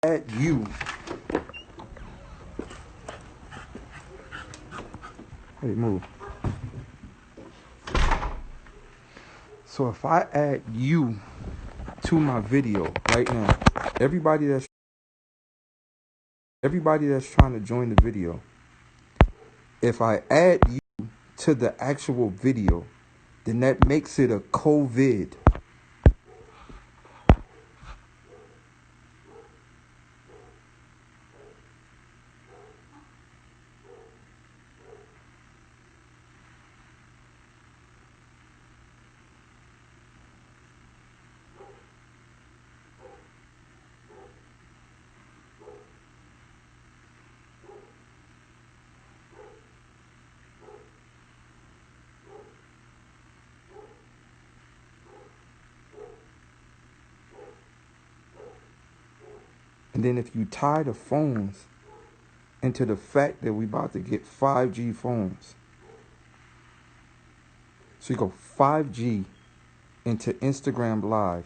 At you. Hey, move. So if I add you to my video right now, everybody that's trying to join the video, if I add you to the actual video, then that makes it a COVID. And then if you tie the phones into the fact that we about to get 5G phones, so you go 5G into Instagram Live,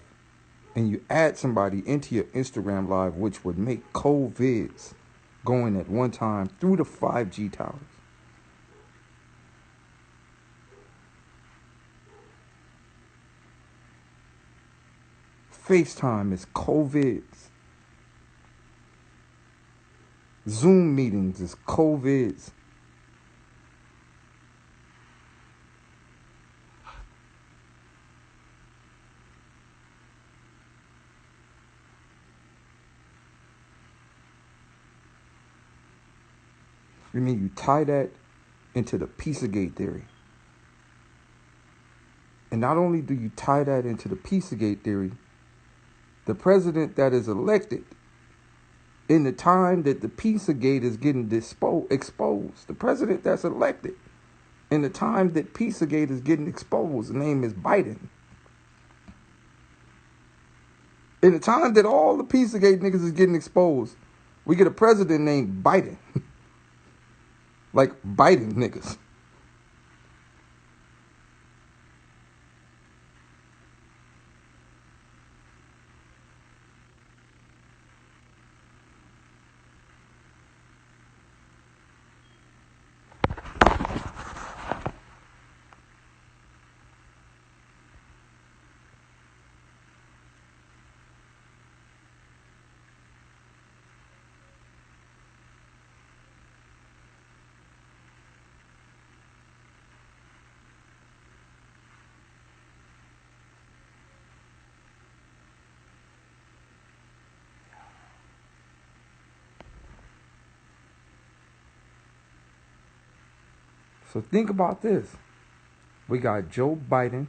and you add somebody into your Instagram Live, which would make COVIDs going at one time through the 5G towers. FaceTime is COVIDs. Zoom meetings is COVIDs. You mean you tie that into the Pizzagate theory? And not only do you tie that into the Pizzagate theory, the president that is elected in the time that the Pizzagate is getting exposed, the president that's elected in the time that Pizzagate is getting exposed, the name is Biden. In the time that all the Pizzagate niggas is getting exposed, we get a president named Biden. Like Biden niggas. So think about this. We got Joe Biden,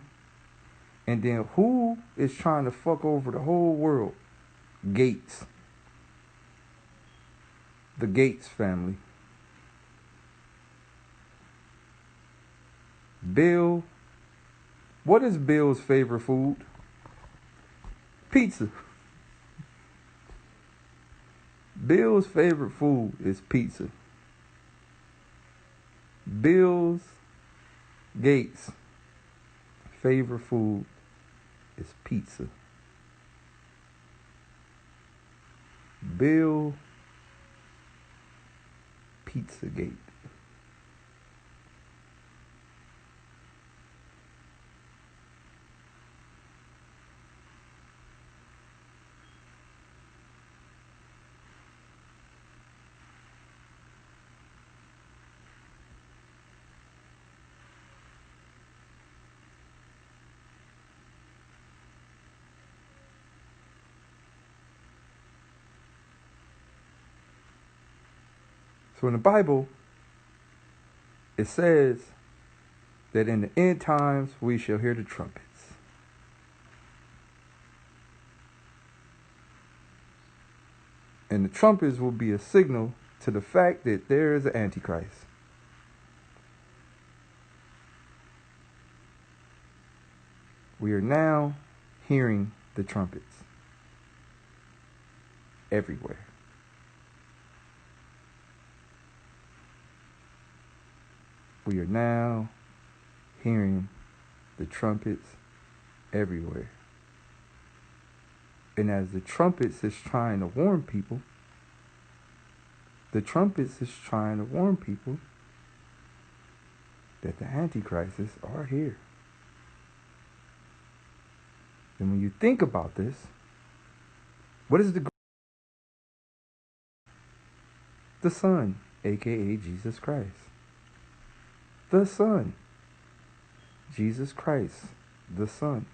and then who is trying to fuck over the whole world? Gates. The Gates family. Bill. What is Bill's favorite food? Pizza. Bill's favorite food is pizza. Bill's Gates' favorite food is pizza. Bill Pizzagate. So in the Bible, it says that in the end times we shall hear the trumpets. And the trumpets will be a signal to the fact that there is an Antichrist. We are now hearing the trumpets everywhere. We are now hearing the trumpets everywhere. And as the trumpets is trying to warn people, that the Antichrists are here. And when you think about this, what is the Son, aka Jesus Christ? The Son. Jesus Christ, the Son.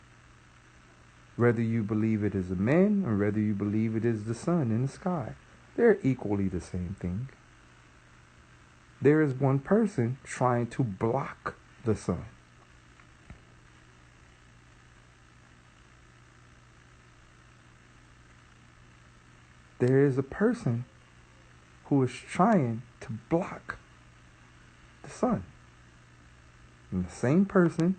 Whether you believe it is a man or whether you believe it is the sun in the sky, they're equally the same thing. There is one person trying to block the sun. There is a person who is trying to block the sun. And the same person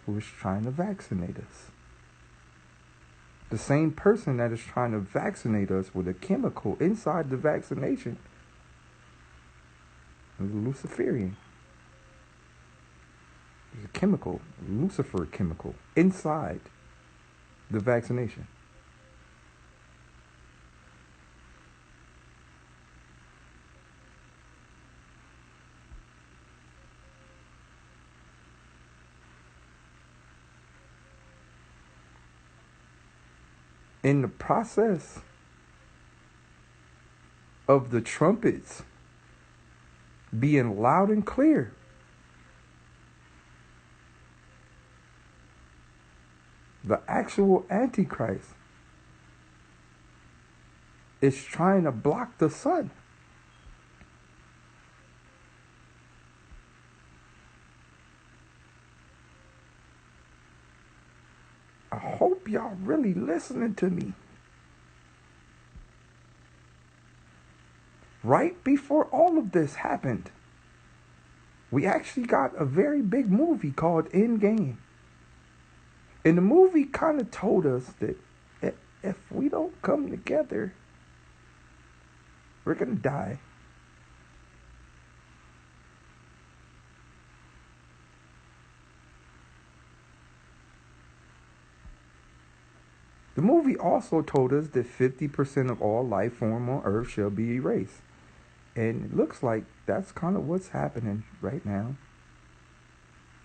who is trying to vaccinate us. The same person that is trying to vaccinate us with a chemical inside the vaccination is a Luciferian. There's a chemical, a Lucifer chemical, inside the vaccination. In the process of the trumpets being loud and clear, the actual Antichrist is trying to block the sun. I hope y'all really listening to me. Right before all of this happened, we actually got a very big movie called Endgame. And the movie kind of told us that if we don't come together, we're going to die. The movie also told us that 50% of all life form on Earth shall be erased. And it looks like that's kind of what's happening right now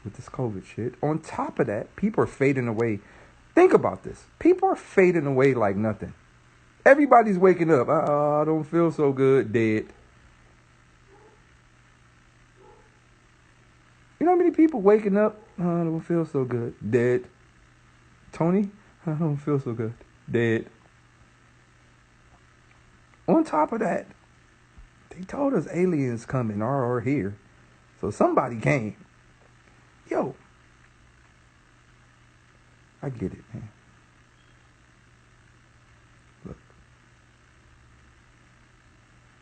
with this COVID shit. On top of that, people are fading away. Think about this. People are fading away like nothing. Everybody's waking up. I don't feel so good. Dead. You know how many people waking up? I don't feel so good. Dead. Tony? I don't feel so good. Dead. On top of that, they told us aliens coming or here. So somebody came. Yo. I get it, man. Look.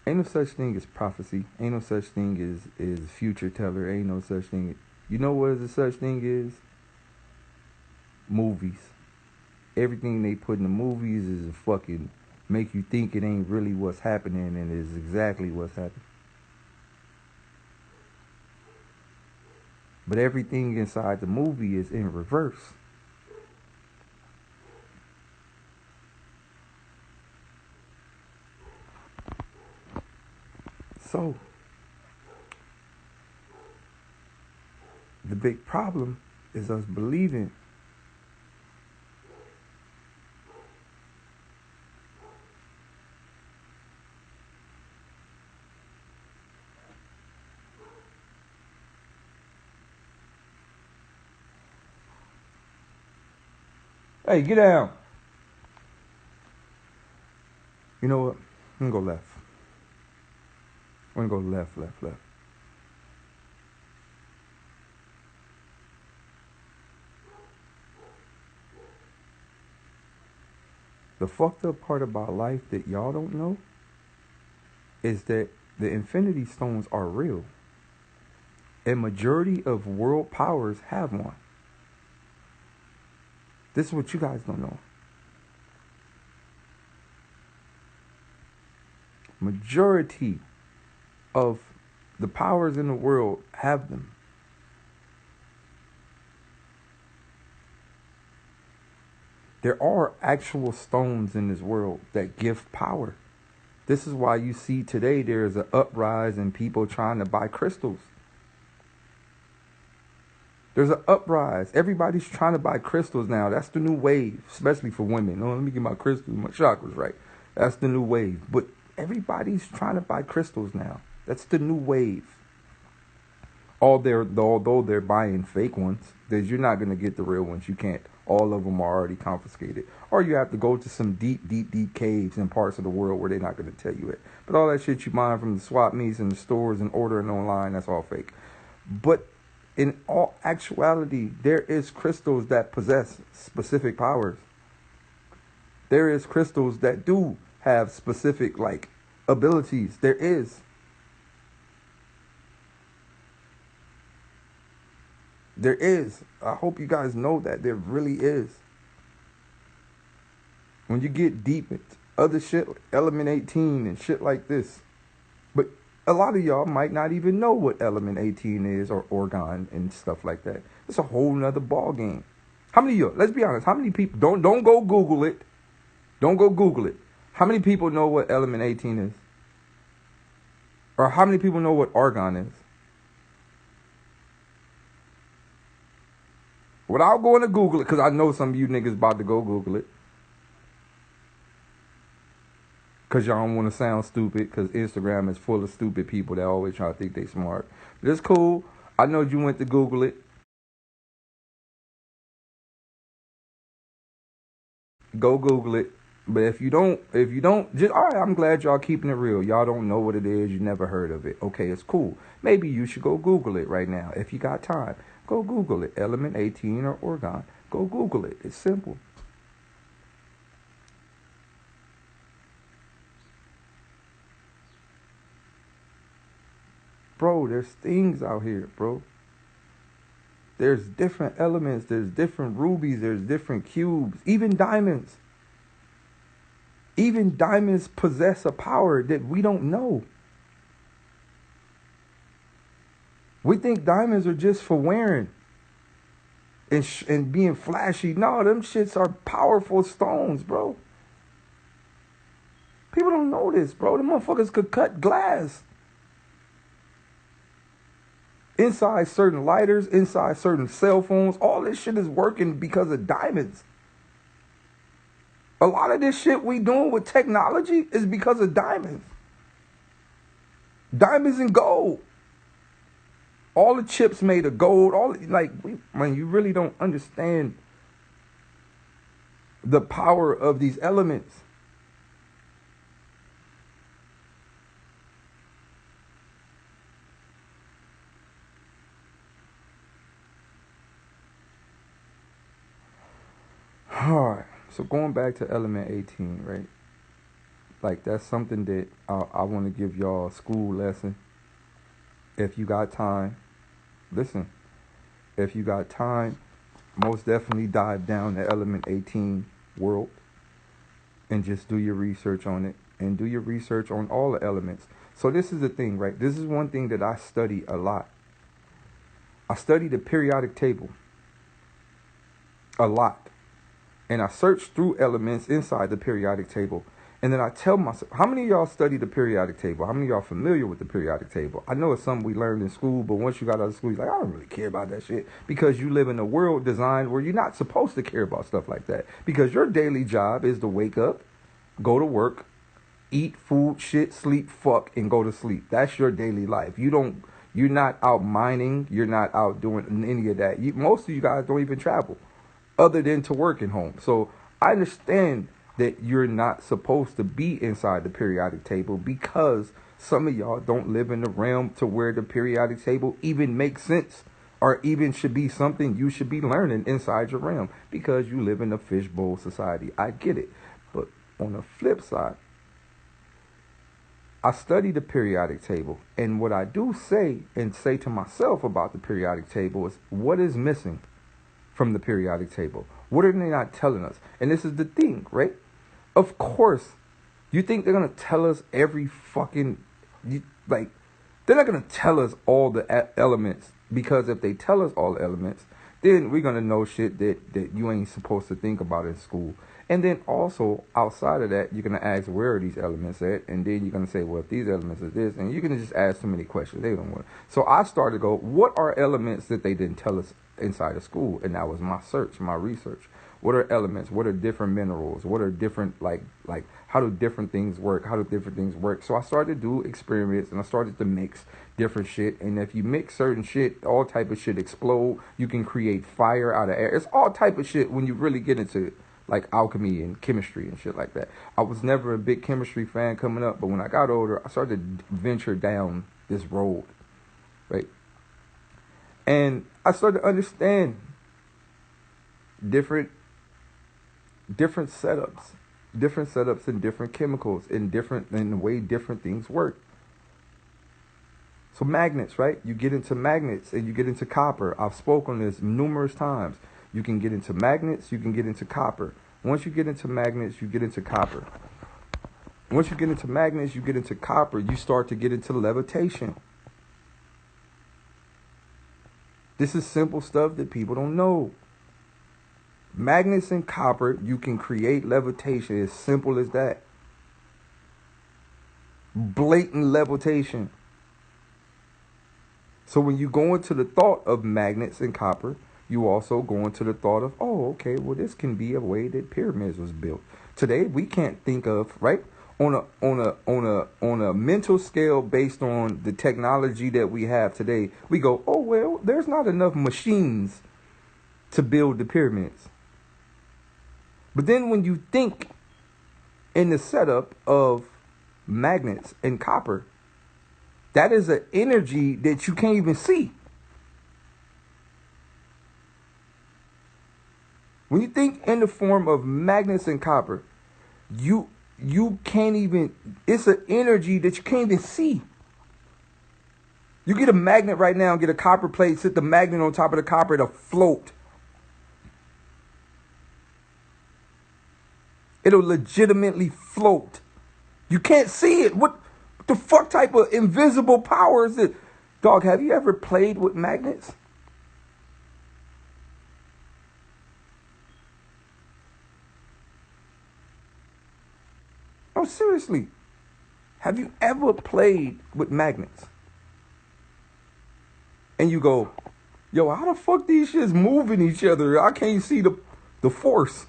Ain't no such thing as prophecy. Ain't no such thing as future teller. Ain't no such thing. You know what the such thing is? Movies. Everything they put in the movies is a fucking make you think it ain't really what's happening and is exactly what's happening. But everything inside the movie is in reverse. So, the big problem is us believing hey, get down. You know what? I'm going to go left. I'm going to go left. The fucked up part about life that y'all don't know is that the Infinity Stones are real. A majority of world powers have one. This is what you guys don't know. Majority of the powers in the world have them. There are actual stones in this world that give power. This is why you see today there is an uprising in people trying to buy crystals. There's an uprise. Everybody's trying to buy crystals now. That's the new wave, especially for women. Oh, let me get my crystals, my chakras right. That's the new wave. But everybody's trying to buy crystals now. That's the new wave. Although they're buying fake ones, because you're not going to get the real ones. You can't. All of them are already confiscated. Or you have to go to some deep caves in parts of the world where they're not going to tell you it. But all that shit you buy from the swap meets and the stores and ordering online, that's all fake. But in all actuality, there is crystals that possess specific powers. There is crystals that do have specific, like, abilities. There is. There is. I hope you guys know that. There really is. When you get deep into other shit, like Element 18 and shit like this. But a lot of y'all might not even know what Element 18 is or Orgone and stuff like that. It's a whole nother ball game. How many of y'all, let's be honest, how many people, don't go Google it. Don't go Google it. How many people know what Element 18 is? Or how many people know what Orgone is? Without going to Google it, because I know some of you niggas about to go Google it. Because y'all don't want to sound stupid, because Instagram is full of stupid people that always try to think they smart. But it's cool. I know you went to Google it. Go Google it. But if you don't, just, all right, I'm glad y'all keeping it real. Y'all don't know what it is. You never heard of it. Okay, it's cool. Maybe you should go Google it right now. If you got time, go Google it. Element 18 or Orgone. Go Google it. It's simple. Bro, there's things out here, bro. There's different elements. There's different rubies. There's different cubes. Even diamonds. Even diamonds possess a power that we don't know. We think diamonds are just for wearing and being flashy. No, them shits are powerful stones, bro. People don't know this, bro. The motherfuckers could cut glass. Inside certain lighters, inside certain cell phones. All this shit is working because of diamonds. A lot of this shit we doing with technology is because of diamonds. Diamonds and gold. All the chips made of gold. You really don't understand the power of these elements. All right. So going back to Element 18, right? Like, that's something that I want to give y'all a school lesson. If you got time, listen. If you got time, most definitely dive down the Element 18 world and just do your research on it. And do your research on all the elements. So this is the thing, right? This is one thing that I study a lot. I study the periodic table a lot. And I search through elements inside the periodic table. And then I tell myself, how many of y'all study the periodic table? How many of y'all familiar with the periodic table? I know it's something we learned in school, but once you got out of school, you're like, I don't really care about that shit. Because you live in a world designed where you're not supposed to care about stuff like that. Because your daily job is to wake up, go to work, eat food, shit, sleep, fuck, and go to sleep. That's your daily life. You're not out mining. You're not out doing any of that. Most of you guys don't even travel other than to work at home. So I understand that you're not supposed to be inside the periodic table because some of y'all don't live in the realm to where the periodic table even makes sense or even should be something you should be learning inside your realm because you live in a fishbowl society. I get it. But on the flip side, I study the periodic table, and what I do say to myself about the periodic table is what is missing from the periodic table. What are they not telling us? And this is the thing, right? Of course, you think they're going to tell us every fucking, they're not going to tell us all the elements, because if they tell us all the elements, then we're gonna know shit that you ain't supposed to think about in school. And then also outside of that, you're gonna ask where are these elements at, and then you're gonna say, well, if these elements are this, and you're gonna just ask too many questions. They don't want. So I started to go, what are elements that they didn't tell us inside of school? And that was my search, my research. What are elements? What are different minerals? What are different like how do different things work? How do different things work? So I started to do experiments and I started to mix different shit. And if you mix certain shit, all type of shit explode. You can create fire out of air. It's all type of shit when you really get into like alchemy and chemistry and shit like that. I was never a big chemistry fan coming up, but when I got older, I started to venture down this road, right? And I started to understand different setups and different chemicals in the way different things work. So magnets, right? You get into magnets and you get into copper. I've spoken on this numerous times. You can get into magnets, you can get into copper. Once you get into magnets, you get into copper. Once you get into magnets, you get into copper, you start to get into levitation. This is simple stuff that people don't know. Magnets and copper, you can create levitation, as simple as that. Blatant levitation. So when you go into the thought of magnets and copper, you also go into the thought of, oh, okay, well, this can be a way that pyramids was built. Today we can't think of, right, on a mental scale based on the technology that we have today. We go, oh well, there's not enough machines to build the pyramids. But then when you think in the setup of magnets and copper, that is an energy that you can't even see. When you think in the form of magnets and copper, you can't even, it's an energy that you can't even see. You get a magnet right now and get a copper plate, sit the magnet on top of the copper, it'll float. It'll legitimately float. You can't see it. What the fuck type of invisible power is it? Dog, have you ever played with magnets? No, seriously. Have you ever played with magnets? And you go, yo, how the fuck these shits moving each other? I can't see the force.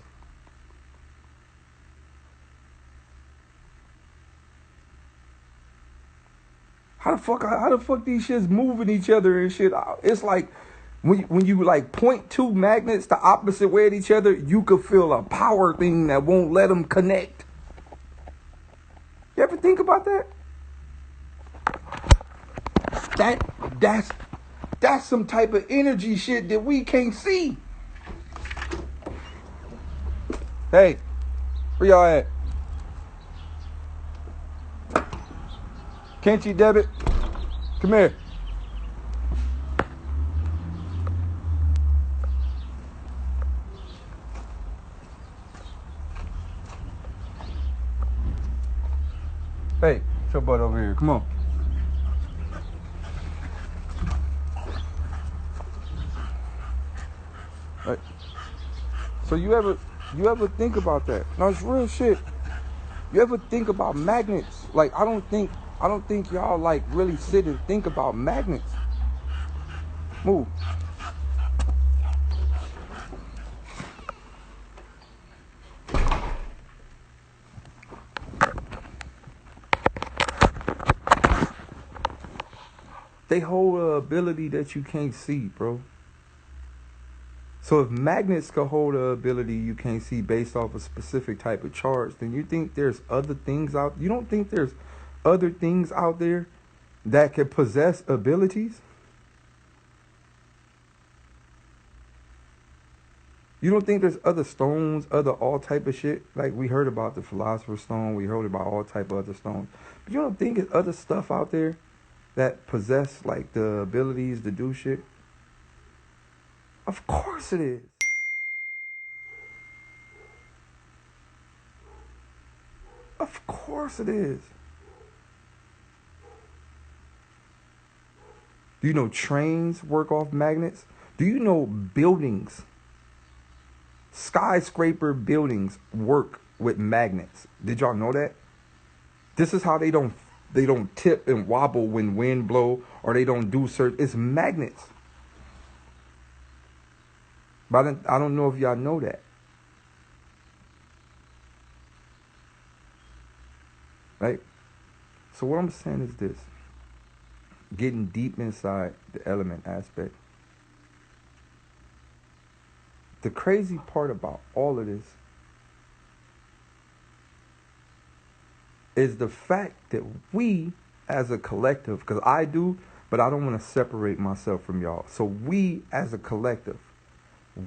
How the fuck these shits moving each other and shit? It's like when you like point two magnets the opposite way at each other, you could feel a power thing that won't let them connect. You ever think about that? That's some type of energy shit that we can't see. Hey, where y'all at? Can't you, Debit? Come here. Hey, get your butt over here. Come on. Right. So you ever think about that? No, it's real shit. You ever think about magnets? Like I don't think y'all like really sit and think about magnets. Move. They hold an ability that you can't see, bro. So if magnets can hold an ability you can't see based off a specific type of charge, then you think there's other things out. You don't think there's other things out there that can possess abilities? You don't think there's other stones, other all type of shit? Like we heard about the Philosopher's Stone, we heard about all type of other stones. But you don't think there's other stuff out there that possess like the abilities to do shit? Of course it is. Of course it is. Do you know trains work off magnets? Do you know buildings, skyscraper buildings work with magnets? Did y'all know that? This is how they don't tip and wobble when wind blow, or they don't do certain. It's magnets. But I don't know if y'all know that. Right? So what I'm saying is this. Getting deep inside the element aspect. The crazy part about all of this is the fact that we as a collective, because I do, but I don't want to separate myself from y'all. So we as a collective,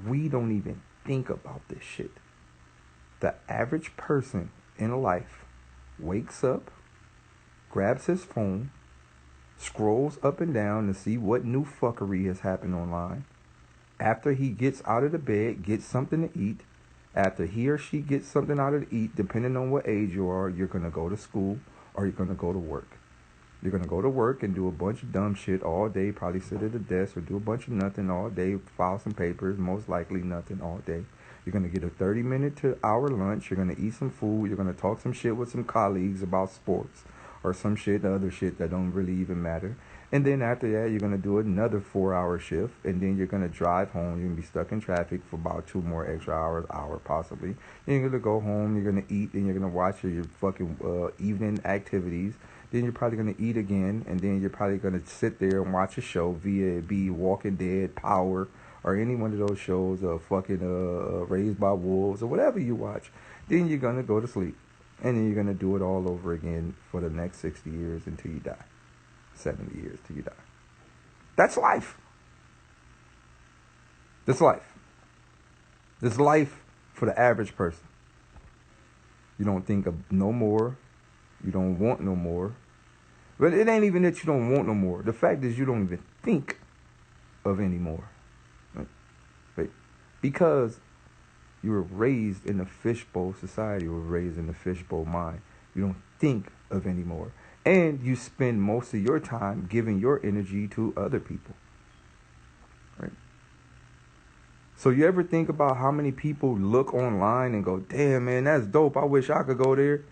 we don't even think about this shit. The average person in life wakes up, grabs his phone, scrolls up and down to see what new fuckery has happened online. After he gets out of the bed, gets something to eat. After he or she gets something out of to eat, depending on what age you are, you're going to go to school or you're going to go to work. You're going to go to work and do a bunch of dumb shit all day, probably sit at a desk or do a bunch of nothing all day, file some papers, most likely nothing all day. You're going to get a 30-minute to hour lunch. You're going to eat some food. You're going to talk some shit with some colleagues about sports or some shit, other shit that don't really even matter. And then after that, you're going to do another 4-hour shift. And then you're going to drive home. You're going to be stuck in traffic for about 2 more extra hour possibly. Then you're going to go home. You're going to eat. Then you're going to watch your fucking evening activities. Then you're probably going to eat again. And then you're probably going to sit there and watch a show, via it be Walking Dead, Power, or any one of those shows, Raised by Wolves, or whatever you watch. Then you're going to go to sleep. And then you're going to do it all over again for the next 60 years until you die. 70 years till you die. That's life. That's life. This life for the average person. You don't think of no more. You don't want no more. But it ain't even that you don't want no more. The fact is you don't even think of any more. Right? Because you were raised in a fishbowl society. You were raised in a fishbowl mind. You don't think of any more. And you spend most of your time giving your energy to other people. Right? So you ever think about how many people look online and go, damn, man, that's dope. I wish I could go there.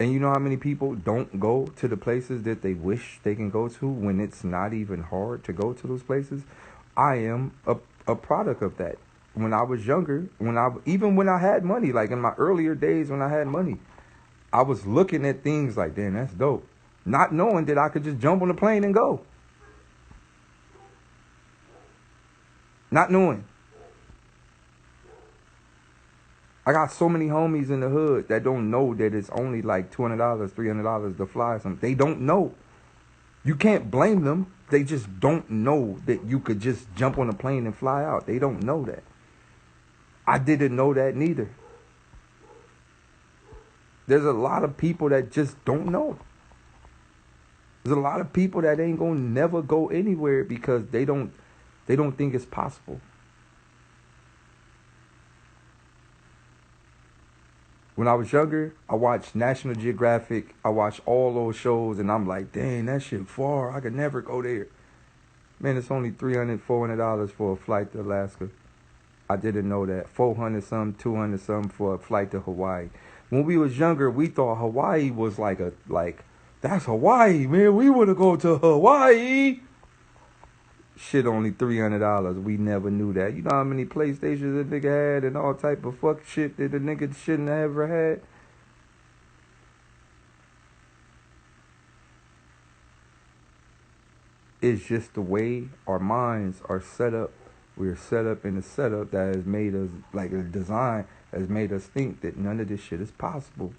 And you know how many people don't go to the places that they wish they can go to when it's not even hard to go to those places? I am a product of that. When I was younger, even when I had money, like in my earlier days when I had money, I was looking at things like, damn, that's dope. Not knowing that I could just jump on a plane and go. Not knowing. I got so many homies in the hood that don't know that it's only like $200, $300 to fly something. They don't know. You can't blame them. They just don't know that you could just jump on a plane and fly out. They don't know that. I didn't know that neither. There's a lot of people that just don't know. There's a lot of people that ain't gonna never go anywhere because they don't think it's possible. When I was younger, I watched National Geographic. I watched all those shows, and I'm like, dang, that shit far. I could never go there. Man, it's only $300, $400 for a flight to Alaska. I didn't know that. 400 something, 200 something for a flight to Hawaii. When we was younger, we thought Hawaii was like that's Hawaii, man. We want to go to Hawaii. Shit, only $300. We never knew that. You know how many PlayStations that nigga had and all type of fuck shit that the nigga shouldn't have ever had? It's just the way our minds are set up. We're set up in a setup that has made us, like a design has made us think that none of this shit is possible.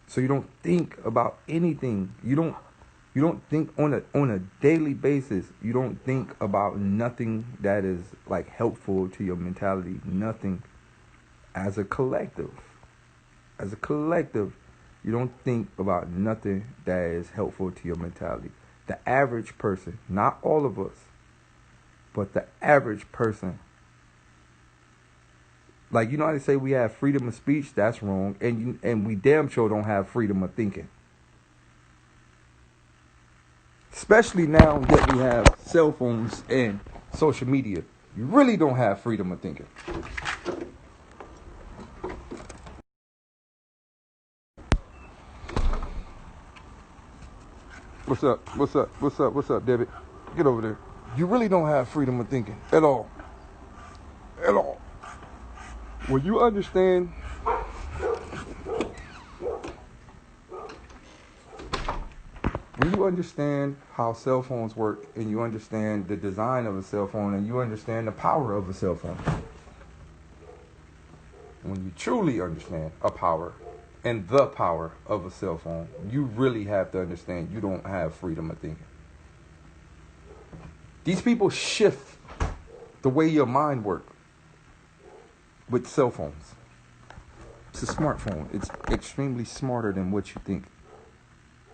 So you don't think about anything. You don't think on a daily basis. You don't think about nothing that is like helpful to your mentality. Nothing. As a collective, you don't think about nothing that is helpful to your mentality. The average person, not all of us, but the average person. Like, you know how they say we have freedom of speech? That's wrong. And we damn sure don't have freedom of thinking. Especially now that we have cell phones and social media. You really don't have freedom of thinking. What's up? What's up? What's up? What's up, David? Get over there. You really don't have freedom of thinking at all. At all. When you understand how cell phones work, and you understand the design of a cell phone, and you understand the power of a cell phone, when you truly understand a power and the power of a cell phone, you really have to understand you don't have freedom of thinking. These people shift the way your mind works with cell phones. It's a smartphone. It's extremely smarter than what you think.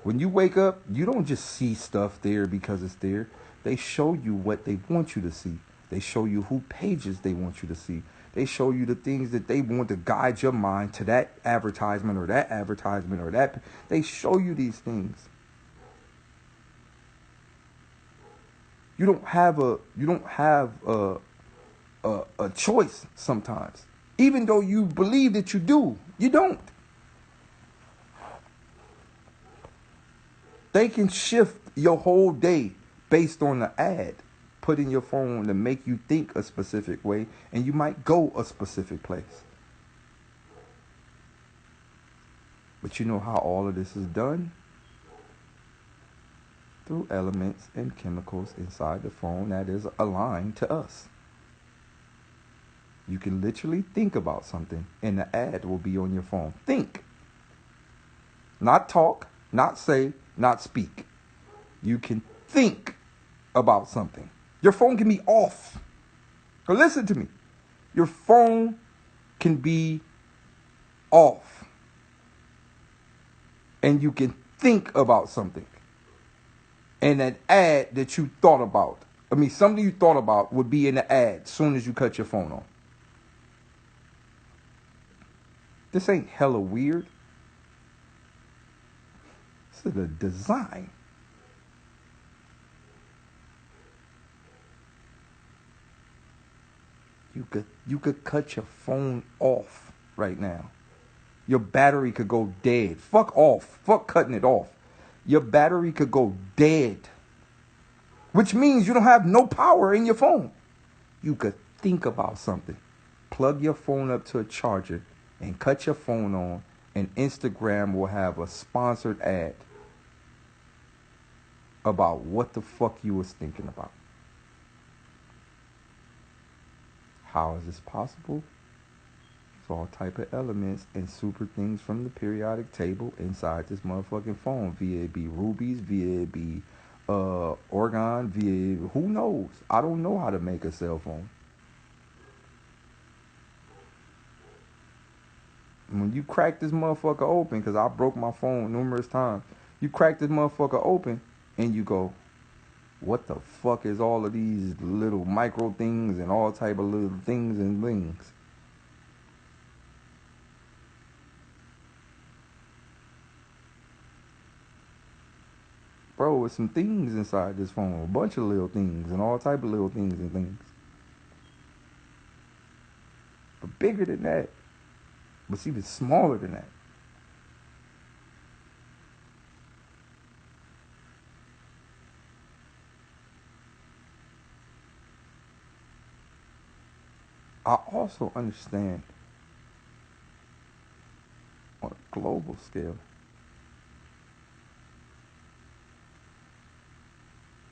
When you wake up, you don't just see stuff there because it's there. They show you what they want you to see. They show you who pages they want you to see. They show you the things that they want to guide your mind to that advertisement or that advertisement or that. They show you these things. You don't have a choice sometimes. Even though you believe that you do, you don't. They can shift your whole day based on the ad put in your phone to make you think a specific way, and you might go a specific place. But you know how all of this is done? Through elements and chemicals inside the phone that is aligned to us. You can literally think about something, and the ad will be on your phone. Think. Not talk, not say, not speak. You can think about something. Your phone can be off. Now listen to me. Your phone can be off. And you can think about something. And an ad that you thought about, something you thought about would be in the ad as soon as you cut your phone on. This ain't hella weird. This is a design. You could cut your phone off right now. Your battery could go dead. Fuck off. Fuck cutting it off. Your battery could go dead. Which means you don't have no power in your phone. You could think about something. Plug your phone up to a charger and cut your phone on, and Instagram will have a sponsored ad about what the fuck you was thinking about. How is this possible? It's all type of elements and super things from the periodic table inside this motherfucking phone. Via it be rubies, via it be orgone, via who knows? I don't know how to make a cell phone. When you crack this motherfucker open, because I broke my phone numerous times, you crack this motherfucker open and you go, what the fuck is all of these little micro things and all type of little things and things? Bro, it's some things inside this phone. A bunch of little things and all type of little things and things. But bigger than that. But even smaller than that. I also understand on a global scale,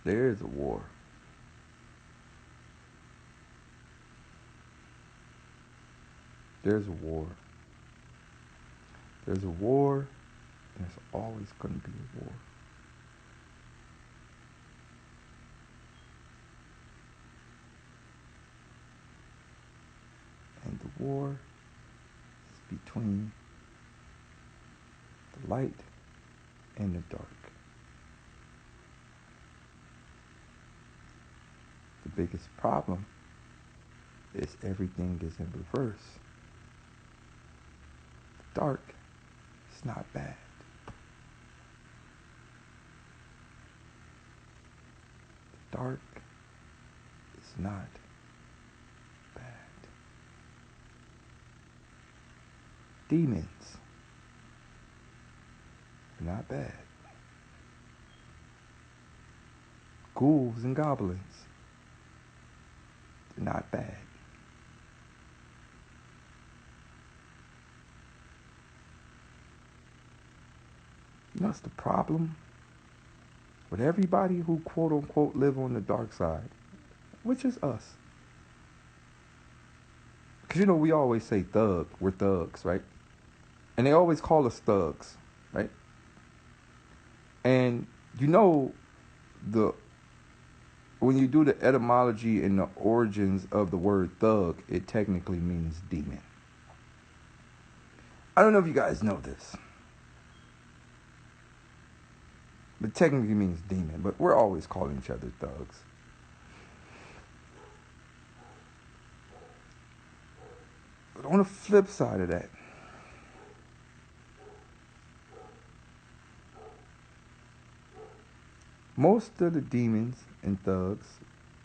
there is a war. There's a war. There's a war, and there's always going to be a war. And the war is between the light and the dark. The biggest problem is everything is in reverse. The dark is not bad. dark is not bad. Demons are not bad. Ghouls and goblins, they're not bad. You know what's the problem with everybody who quote unquote live on the dark side, which is us? Because you know, we always say thug, we're thugs, right? And they always call us thugs, right? And you know, the when you do the etymology and the origins of the word thug, it technically means demon. I don't know if you guys know this, but technically means demon. But we're always calling each other thugs. But on the flip side of that, most of the demons and thugs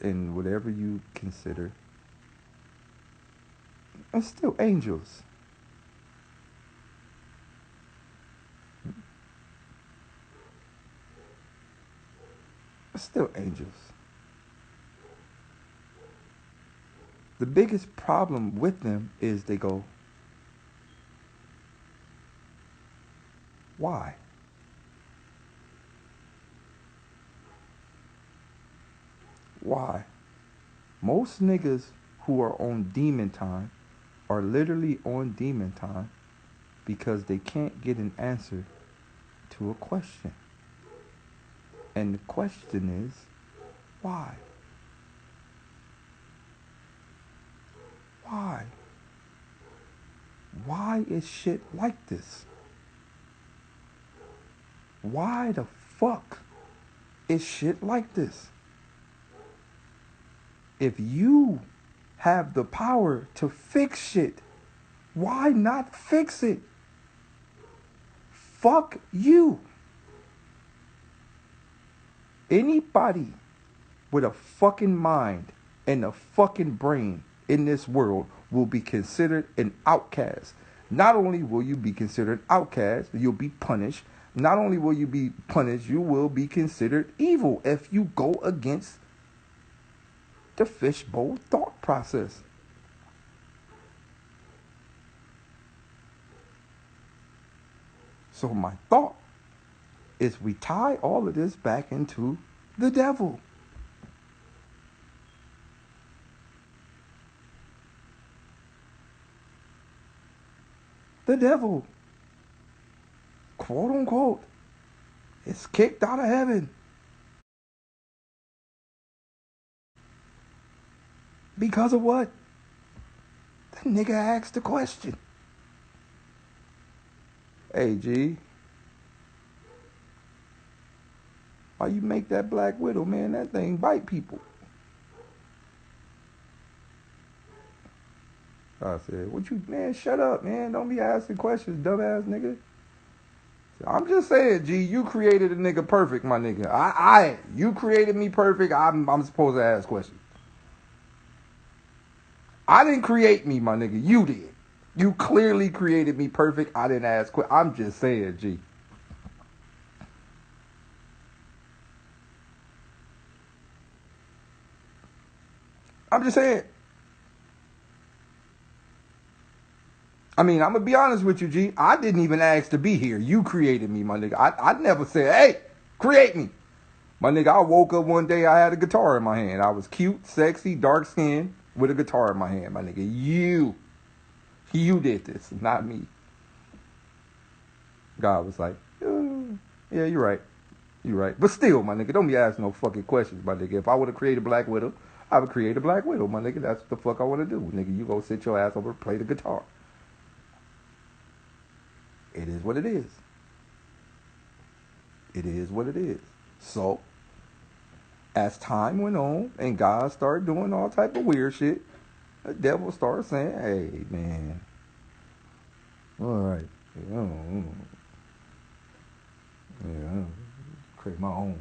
and whatever you consider are still angels. Are still angels. The biggest problem with them is they go, why? Why? Most niggas who are on demon time are literally on demon time because they can't get an answer to a question. And the question is, why? Why? Why is shit like this? Why the fuck is shit like this? If you have the power to fix shit, why not fix it? Fuck you. Anybody with a fucking mind and a fucking brain in this world will be considered an outcast. Not only will you be considered outcast, you'll be punished. Not only will you be punished, you will be considered evil if you go against the fishbowl thought process. So my thought is we tie all of this back into the devil. The devil, quote unquote, is kicked out of heaven. Because of what? The nigga asked the question. Hey, G, why you make that Black Widow, man? That thing bite people. I said, what you, man, shut up, man. Don't be asking questions, dumbass nigga. I'm just saying, G, you created a nigga perfect, my nigga. You created me perfect. I'm supposed to ask questions. I didn't create me, my nigga. You did. You clearly created me perfect. I didn't ask questions. I'm just saying, G. I'm just saying. I mean, I'm going to be honest with you, G. I didn't even ask to be here. You created me, my nigga. I never said, hey, create me. My nigga, I woke up one day, I had a guitar in my hand. I was cute, sexy, dark skinned with a guitar in my hand, my nigga. You did this, not me. God was like, yeah, you're right. You're right. But still, my nigga, don't be asking no fucking questions, my nigga. If I would have created Black Widow, I would create a Black Widow, my nigga. That's what the fuck I want to do. Nigga, you go sit your ass over and play the guitar. It is what it is. It is what it is. So, as time went on and God started doing all type of weird shit, the devil started saying, hey, man, all right, create my own.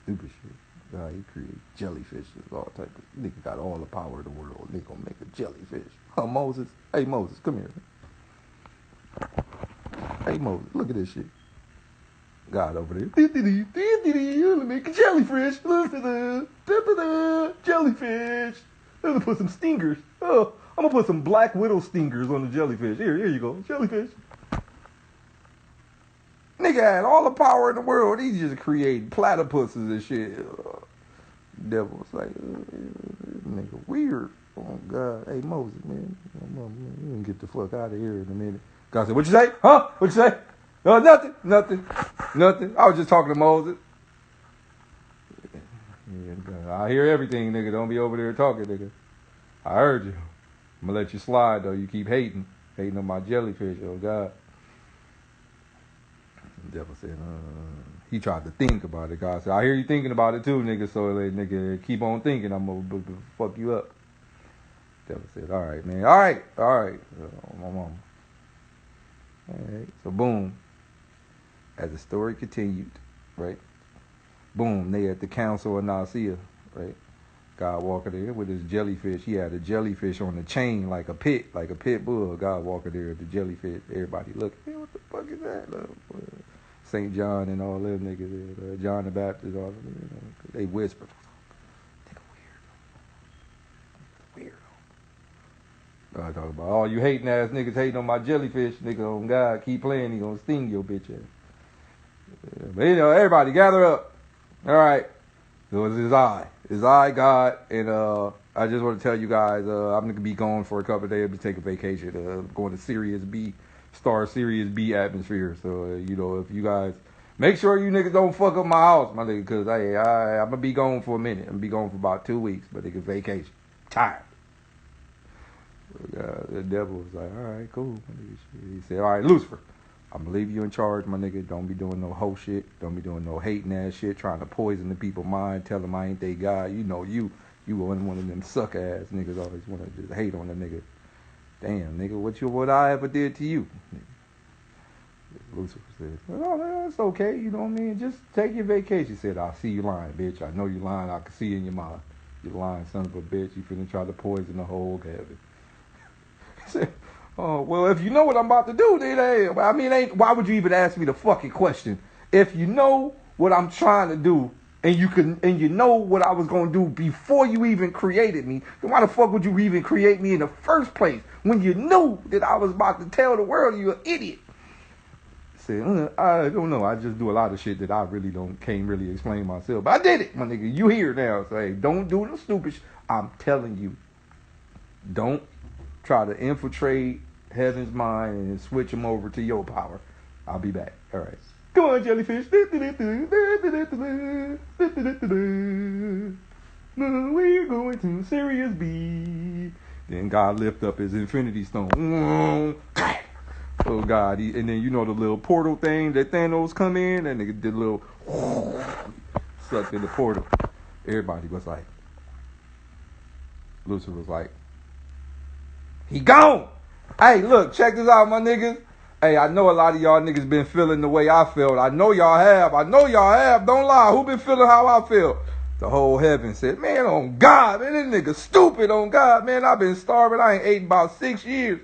stupid shit. God, he created jellyfishes, all type of nigga got all the power in the world. Nigga gonna make a jellyfish. Oh, Moses. Hey, Moses, come here. Hey, Moses, look at this shit. God over there. Let me make a jellyfish. Jellyfish. I'm gonna put some stingers. Oh, I'm gonna put some black widow stingers on the jellyfish. Here you go. Jellyfish. Nigga had all the power in the world. He just created platypuses and shit. Devil was like, nigga, weird. Oh, God. Hey, Moses, man. You can get the fuck out of here in a minute. God said, what you say? Huh? What you say? No, nothing. I was just talking to Moses. Yeah, I hear everything, nigga. Don't be over there talking, nigga. I heard you. I'm going to let you slide, though. You keep hating on my jellyfish. Oh, God. The devil said, he tried to think about it. God said, I hear you thinking about it too, nigga. So, like, nigga, keep on thinking. I'm going to fuck you up. The devil said, all right, man. All right. My mama. All right. So, boom. As the story continued, right? Boom. They at the council of Nicaea, right? God walking there with his jellyfish. He had a jellyfish on the chain like a pit bull. God walking there with the jellyfish. Everybody looking, hey, what the fuck is that? St. John and all them niggas, John the Baptist, all them, they whisper, nigga, weirdo. God talking about, all you hating ass niggas hating on my jellyfish, nigga, on God, keep playing, he gonna sting your bitch ass. But everybody gather up. All right. It was his eye, God, and I just want to tell you guys, I'm gonna be gone for a couple of days to take a vacation, going to Sirius B atmosphere. So if you guys make sure you niggas don't fuck up my house, my nigga, cause I'm gonna be gone for a minute. I'm gonna be gone for about 2 weeks, but nigga, vacation, tired. The devil was like, all right, cool. He said, all right, Lucifer, I'm gonna leave you in charge, my nigga. Don't be doing no hoe shit. Don't be doing no hating ass shit, trying to poison the people's mind, tell them I ain't they God. You one of them suck ass niggas always want to just hate on the nigga. Damn, nigga, what I ever did to you? Lucifer said, well, it's okay, you know what I mean? Just take your vacation. He said, I see you lying, bitch. I know you lying. I can see in your mind. You lying son of a bitch. You finna try to poison the whole cabin. He said, oh, well, if you know what I'm about to do, then why would you even ask me the fucking question? If you know what I'm trying to do, and you know what I was gonna do before you even created me, then why the fuck would you even create me in the first place when you knew that I was about to tell the world you're an idiot? I said, I don't know. I just do a lot of shit that I really can't really explain myself. But I did it, my nigga. You here now. So, hey, don't do no stupid shit. I'm telling you, don't try to infiltrate heaven's mind and switch them over to your power. I'll be back. All right. Come on, jellyfish. We're going to Sirius B. Then God lift up his infinity stone. Oh, God. And then the little portal thing that Thanos come in, and they did a little sucked in the portal. Everybody was like, Lucifer was like, he gone. Hey, look, check this out, my niggas. Hey, I know a lot of y'all niggas been feeling the way I felt. I know y'all have. Don't lie. Who been feeling how I felt? The whole heaven said, man, on God, man, this nigga stupid on God, man. I've been starving. I ain't ate in about 6 years.